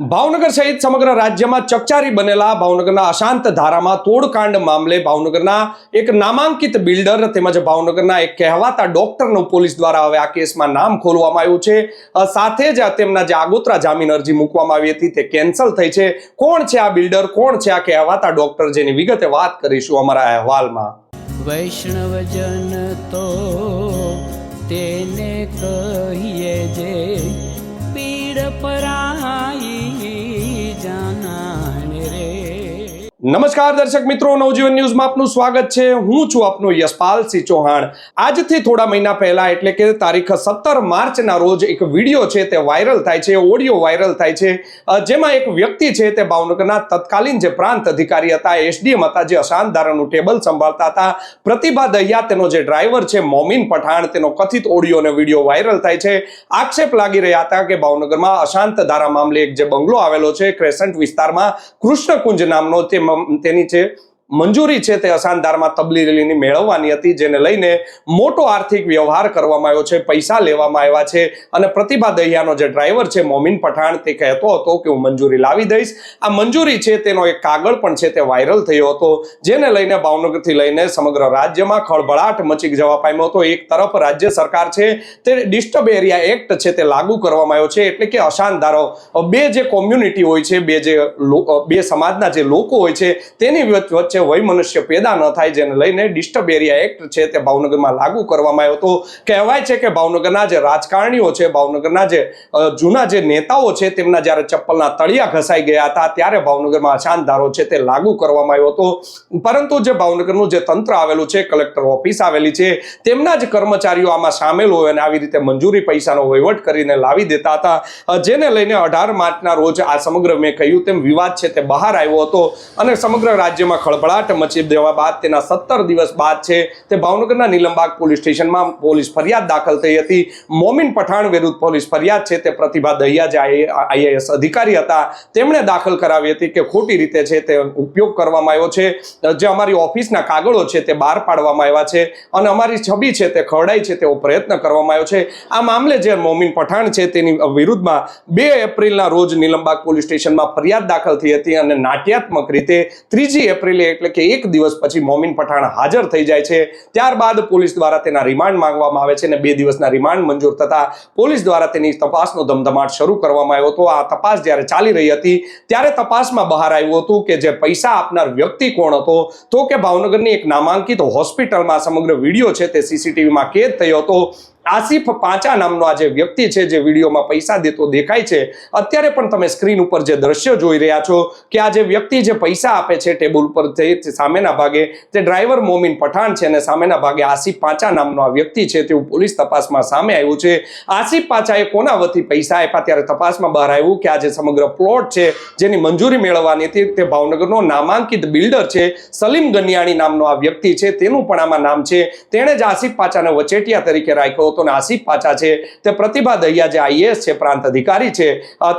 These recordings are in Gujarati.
ભાવનગર સહિત સમગ્ર રાજ્યમાં ચકચારી બનેલા ભાવનગરના અશાંત ધારામાં તોડકાંડ મામલે ભાવનગરના એક નામાંકિત બિલ્ડર તેમજ ભાવનગરના એક કહેવાતા ડોક્ટરનું પોલીસ દ્વારા હવે આ કેસમાં નામ ખોલવામાં આવ્યું છે। સાથે જ તેમના જે આગોતરા જામીન અરજી મૂકવામાં આવી હતી તે કેન્સલ થઈ છે। કોણ છે આ બિલ્ડર, કોણ છે આ કહેવાતા ડોક્ટર, જેની વિગતે વાત કરીશું અમારા અહેવાલમાં। વૈષ્ણવજન તો તેને કહીએ જે પીડ પરાઈ જાનાને રે। નમસ્કાર દર્શક મિત્રો, નવજીવન ન્યૂઝમાં આપનું સ્વાગત છે। હું છું આપનો યશપાલસિંહ ચૌહાણ। આજથી થોડા મહિના પહેલા એટલે કે તારીખ 17 માર્ચના રોજ એક વિડીયો છે તે વાયરલ થાય છે, ઓડિયો વાયરલ થાય છે, જેમાં એક વ્યક્તિ છે તે ભાવનગરના તત્કાલીન જે પ્રાંત અધિકારી હતા, એસડીએમ હતા, જે અશાંત ધારાનું ટેબલ સંભાળતા હતા, પ્રતિભા દહિયા તેનો જે ડ્રાઈવર છે મોમીન પઠાણ, તેનો કથિત ઓડિયો અને વિડીયો વાયરલ થાય છે। આક્ષેપ લાગી રહ્યા હતા કે ભાવનગરમાં અશાંત ધારા મામલે એક જે બંગલો આવેલો છે ક્રેસન્ટ વિસ્તારમાં, કૃષ્ણકુંજ નામનો, તેની છે મંજૂરી છે તે અશાંત ધારામાં તબદીલીની મેળવવાની હતી, જેને લઈને મોટો આર્થિક વ્યવહાર કરવામાં આવ્યો છે, પૈસા લેવામાં આવ્યા છે। અને પ્રતિભા દહિયાનો જે ડ્રાઈવર છે મોમીન પઠાણ તે કહેતો હતો કે હું મંજૂરી લાવી દઈશ। આ મંજૂરી છે તેનો એક કાગળ પણ છે તે વાયરલ થયો હતો, જેને લઈને ભાવનગરથી લઈને સમગ્ર રાજ્યમાં ખળભળાટ મચી જવા પામ્યો હતો। એક તરફ રાજ્ય સરકાર છે તે ડિસ્ટર્બ એરિયા એક્ટ છે તે લાગુ કરવામાં આવ્યો છે, એટલે કે અશાંત ધારો બે જે કોમ્યુનિટી હોય છે, બે સમાજના જે લોકો હોય છે તેની વચ્ચે વયમનુષ્ય પેદા ન થાય, જેને લઈને ડિસ્ટર્બ એરિયા એક્ટ છે તે ભાવનગરમાં લાગુ કરવામાં આવ્યો હતો। કહેવાય છે કે ભાવનગરના જે રાજકારણીઓ છે, ભાવનગરના જે જૂના જે નેતાઓ છે, તેમના જ્યારે ચપ્પલના તળિયા ઘસાઈ ગયા હતા ત્યારે ભાવનગરમાં અશાંત ધારો છે તે લાગુ કરવામાં આવ્યો હતો। પરંતુ જે ભાવનગરનું જે તંત્ર આવેલું છે, કલેક્ટર ઓફિસ આવેલી છે, તેમના જ કર્મચારીઓ આમાં સામેલ હોય અને આવી રીતે મંજૂરી પૈસાનો વહીવટ કરીને લાવી દેતા હતા, જેને લઈને 18 માર્ચના રોજ આ સમગ્ર મેં કહ્યું તેમ વિવાદ છે તે બહાર આવ્યો હતો અને સમગ્ર રાજ્યમાં ખળભળાટ મચી જવા બાદ તેના 17 દિવસ બાદ છે તે ભાવનગરના નીલમબાગ પોલીસ સ્ટેશનમાં પોલીસ ફરિયાદ દાખલ થઈ હતી। મોમીન પઠાણ વિરુદ્ધ પોલીસ ફરિયાદ છે તે પ્રતિભા દહિયા જે આઈએએસ અધિકારી હતા તેમણે દાખલ કરાવી હતી કે ખોટી રીતે છે તે ઉપયોગ કરવામાં આવ્યો છે, જે અમારી ઓફિસના કાગળો છે તે બહાર પાડવામાં આવ્યા છે અને અમારી છબી છે તે ખરડાઈ છે તેવો પ્રયત્ન કરવામાં આવ્યો છે। આ મામલે જે મોમીન પઠાણ છે તેની વિરુદ્ધમાં 2 એપ્રિલના રોજ નીલમબાગ પોલીસ સ્ટેશનમાં ફરિયાદ દાખલ થઈ હતી અને નાટ્યાત્મક રીતે 3 એપ્રિલે એટલે કે એક દિવસ પછી મોમીન પઠાણ હાજર થઈ જાય છે। ત્યારબાદ પોલીસ દ્વારા તેના રિમાન્ડ માંગવામાં આવે છે અને 2 દિવસના રિમાન્ડ મંજૂર થતા પોલીસ દ્વારા તેની તપાસનો ધમધમાટ શરૂ કરવામાં આવ્યો હતો। આ તપાસ જ્યારે ચાલી રહી હતી ત્યારે તપાસમાં બહાર આવ્યું હતું કે જે પૈસા આપનાર વ્યક્તિ કોણ હતો, તો કે ભાવનગરની એક નામાંકિત હોસ્પિટલમાં સમગ્ર વિડીયો છે તે સીસીટીવીમાં કેદ થયો હતો। આસિફ પાંચા નામનો આ જે વ્યક્તિ છે, જે વિડીયોમાં પૈસા દેતો દેખાય છે, અત્યારે પણ તમે સ્ક્રીન ઉપર જે દ્રશ્ય જોઈ રહ્યા છો કે આ જે વ્યક્તિ જે પૈસા આપે છે ટેબલ ઉપર સામેના ભાગે તે ડ્રાઈવર મોમીન પઠાણ છે અને સામેના ભાગે આસિફ પાંચા નામનો આ વ્યક્તિ છે તેવું પોલીસ તપાસમાં સામે આવ્યું છે। આસિફ પાંચાએ કોના વતી પૈસા આપ્યા ત્યારે તપાસમાં બહાર આવ્યું કે આ જે સમગ્ર પ્લોટ છે જેની મંજૂરી મેળવવાની હતી તે ભાવનગરનો નામાંકિત બિલ્ડર છે સલીમ ગનિયાણી નામનો આ વ્યક્તિ છે, તેનું પણ આમાં નામ છે। તેણે જ આસિફ પાંચાને વચેટિયા તરીકે રાખ્યો હતો અને આસિફ પાંચા છે તે પ્રતિભા દહિયા જે આઈએએસ છે, પ્રાંત અધિકારી છે,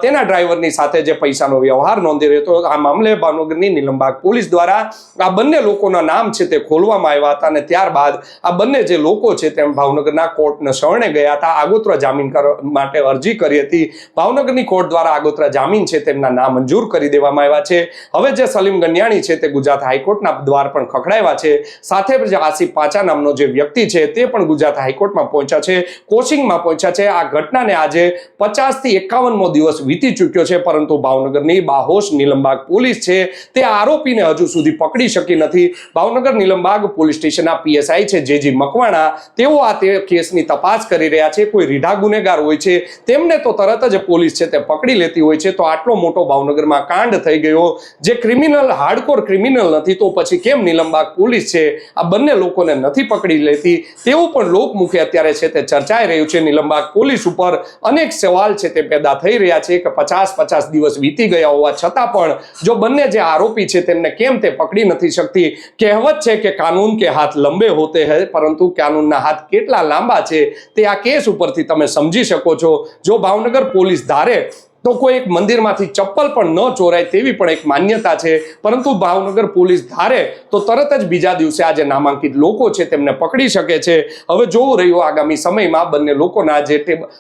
તેના ડ્રાઈવરની સાથે જે પૈસાનો વ્યવહાર નોંધી રહ્યો હતો। આ મામલે ભાવનગરની નીલમબાગ પોલીસ દ્વારા આ બંને લોકોના નામ છે તે ખોલવામાં આવ્યા હતા અને ત્યારબાદ આ બંને જે લોકો છે તે ભાવનગરના કોર્ટને શરણે ગયા હતા, આગોતરા જામીન માટે અરજી કરી હતી। ભાવનગરની કોર્ટ દ્વારા આગોતરા જામીન છે તેમના નામ મંજૂર કરી દેવામાં આવ્યા છે। હવે જે સલીમ ગનિયાણી છે તે ગુજરાત હાઈકોર્ટના દ્વાર પણ ખખડાવ્યા છે, સાથે જ આસિફ પાંચા નામનો જે વ્યક્તિ છે તે પણ ગુજરાત હાઈકોર્ટમાં પહોંચ્યા છે, કોચિંગમાં પહોંચ્યા છે। આ ઘટનાને આજે 50 થી 51મો દિવસ વીતી ચૂક્યો છે, પરંતુ ભાવનગરની બાહોશ નીલમબાગ પોલીસ છે તે આરોપીને હજુ સુધી પકડી શકી નથી। ભાવનગર નીલમબાગ પોલીસ સ્ટેશનના પીએસઆઈ છે જેજી મકવાણા, તેઓ આ તે કેસની તપાસ કરી રહ્યા છે। કોઈ રીઢા ગુનેગાર હોય છે તેમને તો તરત જ પોલીસ છે તે પકડી લેતી હોય છે, તો આટલો મોટો ભાવનગરમાં કાંડ થઈ ગયો, જે ક્રિમિનલ હાર્ડકોર ક્રિમિનલ નથી તો પછી કેમ નીલમબાગ પોલીસ છે આ બંને લોકોને નથી પકડી લેતી, તેવું પણ લોકમુખે અત્યારે છે તે ચર્ચાઈ રહ્યું છે। નીલમબાગ પોલીસ ઉપર અનેક સવાલ છે તે પેદા થઈ રહ્યા છે કે 50 દિવસ વીતી ગયા હોવા છતાં પણ જો બંને જે આરોપી છે તેમને કેમ તે પકડી નથી શકતી। કહેવત છે કે કાનૂન કે હાથ લંબે હોતે હૈ, પરંતુ કાનૂનના હાથ કેટલા લાંબા છે તે આ કેસ ઉપરથી તમે સમજી શકો છો। જો ભાવનગર પોલીસ ધારે તો કોઈ એક મંદિરમાંથી ચપ્પલ પણ ન ચોરાય તેવી પણ એક માન્યતા છે, પરંતુ ભાવનગર પોલીસ ધારે તો તરત જ બીજા દિવસે આ જે નામાંકિત લોકો છે તેમને પકડી શકે છે. હવે જોવું રહ્યું આગામી સમયમાં બંને લોકોના જે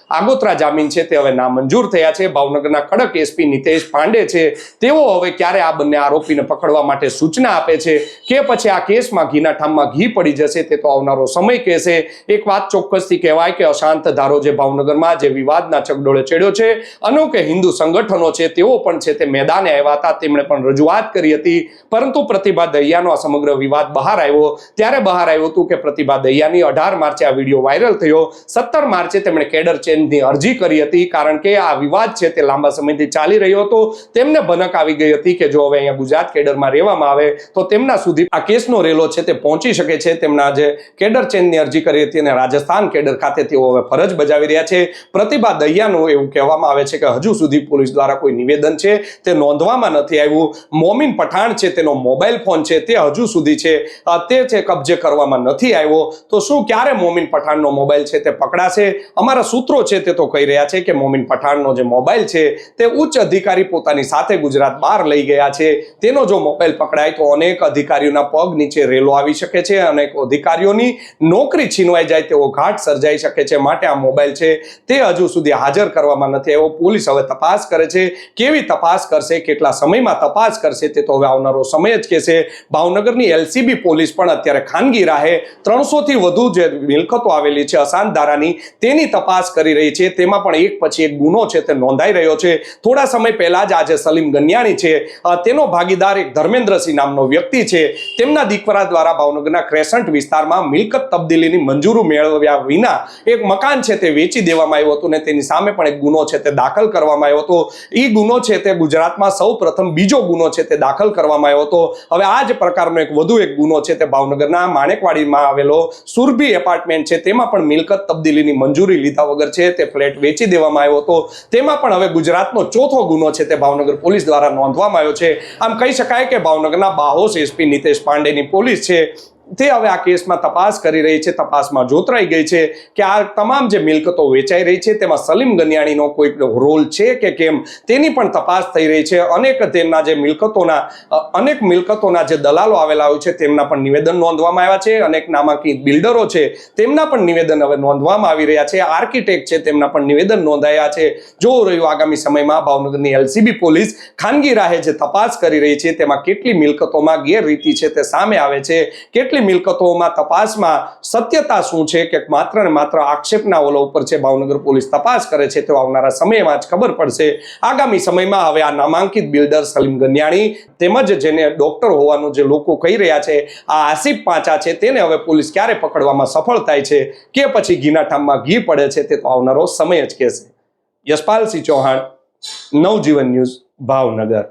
આગોતરા જામીન છે તે હવે નામંજૂર થયા છે. ભાવનગરના કડક એસપી નિતેશ પાંડે છે, તેઓ હવે ક્યારે આ બંને આરોપીને પકડવા માટે સૂચના આપે છે કે પછી આ કેસમાં ઘીના ઠામમાં ઘી પડી જશે તે તો આવનારો સમય કહેશે. એક વાત ચોક્કસથી કહેવાય કે અશાંત ધારો જે ભાવનગરમાં જે વિવાદના ચકડોળે ચડ્યો છે, અનોખે હિન્દુ સંગઠનો છે તેઓ પણ છે તે મેદાને આવ્યા હતા, તેમણે પણ રજૂઆત કરી હતી, પરંતુ પ્રતિભા દહિયાનો આ સમગ્ર વિવાદ બહાર આવ્યો ત્યારે બહાર આવ્યું હતું કે પ્રતિભા દહિયાની 18 માર્ચે આ વિડીયો વાયરલ થયો. 17 માર્ચે તેમણે કેડર ચેન્જની અરજી કરી હતી, કારણ કે આ વિવાદ છે તે લાંબા સમયથી ચાલી રહ્યો હતો. તેમને ભનક આવી ગઈ હતી કે જો હવે અહીંયા ગુજરાત કેડરમાં રહેવામાં આવે તો તેમના સુધી આ કેસનો રેલો છે તે પહોંચી શકે છે. તેમના જે કેડર ચેન્જની અરજી કરી હતી અને રાજસ્થાન કેડર ખાતે તેઓ હવે ફરજ બજાવી રહ્યા છે. પ્રતિભા દહિયાનું એવું કહેવામાં આવે છે કે હજુ સુધી પોલીસ દ્વારા કોઈ નિવેદન છે તે નોંધવામાં નથી આવ્યું. મોમીન પઠાણ છે તેનો મોબાઈલ ફોન છે તે હજુ સુધી છે કબજે કરવામાં નથી આવ્યો. તો શું ક્યારે મોમીન પઠાણનો મોબાઈલ છે તે પકડાશે? અમારા સૂત્રો છે તે તો કહી રહ્યા છે કે મોમીન પઠાણનો જે મોબાઈલ છે તે ઉચ્ચ અધિકારી પોતાની સાથે ગુજરાત બહાર લઈ ગયા છે. તેનો જો મોબાઈલ પકડાય તો અનેક અધિકારીઓના પગ નીચે રેલો આવી શકે છે, અનેક અધિકારીઓની નોકરી છીનવાઈ જાય તેવો ઘાટ સર્જાઈ શકે છે. માટે આ મોબાઈલ છે તે હજુ સુધી હાજર કરવામાં નથી આવ્યો. પોલીસ હવે તપાસ કરે છે. કેવી તપાસ કરશે, કેટલા સમયમાં તપાસ કરશે તે તો હવે આવનારો સમય જ કહેશે. ભાવનગરની એલસીબી પોલીસ પણ અત્યારે ખાનગી રાહે 300 થી વધુ જે મિલકતો આવેલી છે અશાંત ધારાની તેની તપાસ કરી રહી છે. તેમાં પણ એક પછી એક ગુનો છે તે નોંધાઈ રહ્યો છે. થોડા સમય પહેલા જ આજે સલીમ ગનિયાણી છે તેનો ભાગીદાર એક ધર્મેન્દ્રસિંહ નામનો વ્યક્તિ છે, તેમના દીકરા દ્વારા ભાવનગરના ક્રેસન્ટ વિસ્તારમાં મિલકત તબદીલીની મંજૂરી મેળવ્યા વિના એક મકાન છે તે વેચી દેવામાં આવ્યું હતું અને તેની સામે પણ એક ગુનો છે તે દાખલ કરવામાં આવ્યો હતો. એ ગુનો છે તે ગુજરાતમાં સૌ પ્રથમ બીજો ગુનો છે તે દાખલ કરવામાં આવ્યો હતો. હવે આ જ પ્રકારનો એક વધુ એક ગુનો છે તે ભાવનગરના માણેકવાડીમાં આવેલો સુરભી એપાર્ટમેન્ટ છે તેમાં પણ મિલકત તબદીલીની મંજૂરી લીધા વગર છે તે ફ્લેટ વેચી દેવામાં આવ્યો હતો. તેમાં પણ હવે ગુજરાતનો ચોથો ગુનો છે તે ભાવનગર પોલીસ દ્વારા નોંધવામાં આવ્યો છે. આમ કહી શકાય કે ભાવનગરના બાહોશ એસપી નિતેશ પાંડેની પોલીસ છે તે હવે આ કેસમાં તપાસ કરી રહી છે. તપાસમાં જોતરાઈ ગઈ છે કે આ તમામ જે મિલકતો વેચાઈ રહી છે તેમાં સલીમ ગનિયાણીનો કોઈ રોલ છે કે કેમ તેની પણ તપાસ થઈ રહી છે. અનેક મિલકતોના જે દલાલો આવેલા હોય છે તેમના પણ નિવેદન નોંધવામાં આવ્યા છે. અનેક નામાંકિત બિલ્ડરો છે તેમના પણ નિવેદન હવે નોંધવામાં આવી રહ્યા છે. આર્કિટેક્ટ છે તેમના પણ નિવેદન નોંધાયા છે. જોવું રહ્યું આગામી સમયમાં ભાવનગરની એલસીબી પોલીસ ખાનગી રાહે જે તપાસ કરી રહી છે તેમાં કેટલી મિલકતોમાં ગેરરીતિ છે તે સામે આવે છે, કેટલી મિલકતોમાં તપાસમાં સત્યતા શું છે કે માત્ર ને માત્ર આક્ષેપના ઓલા ઉપર છે ભાવનગર પોલીસ તપાસ કરે છે તો આવનારા સમયમાં જ ખબર પડશે. આગામી સમયમાં હવે આ નામાંકિત બિલ્ડર સલીમ ગનિયાણી તેમજ જેને ડોક્ટર હોવાનું જે લોકો કહી રહ્યા છે આ આસિફ પાંચા છે તેને હવે પોલીસ ક્યારે પકડવામાં સફળ થાય છે કે પછી ઘીના ઠામમાં ઘી પડે છે તે તો આવનારો સમય જ કહેશે. યશપાલસિંહ ચૌહાણ, નવજીવન ન્યૂઝ, ભાવનગર.